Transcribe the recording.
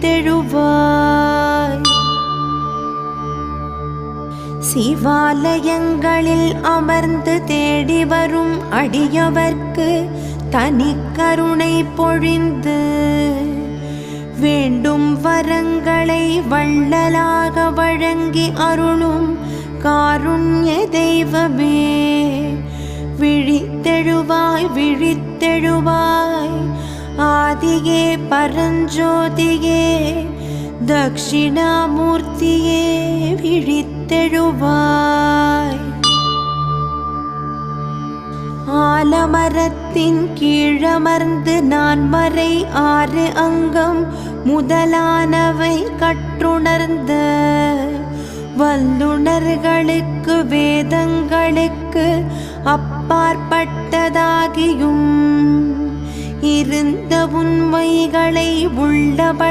விழித்தெழுவாய். சிவாலயங்களில் அமர்ந்து தேடி வரும் அடியவர்க்கு தனி கருணை பொழிந்து வேண்டும் வரங்களை வள்ளலாக வழங்கி அருளும் காருண்ய தெய்வமே. விழித்தெழுவாய் விழித்தெழுவாய் ஆதியே பரஞ்சோதியே தக்ஷிணாமூர்த்தியே விழித்தெழுவாய். ஆலமரத்தின் கீழமர்ந்து நான் மறை 6 அங்கம் முதலானவை கற்றுணர்ந்த வல்லுணர்களுக்கு வேதங்களுக்கு அப்பாற்பட்டதாகியும் இருந்த உண்மைகளை உள்ளபடி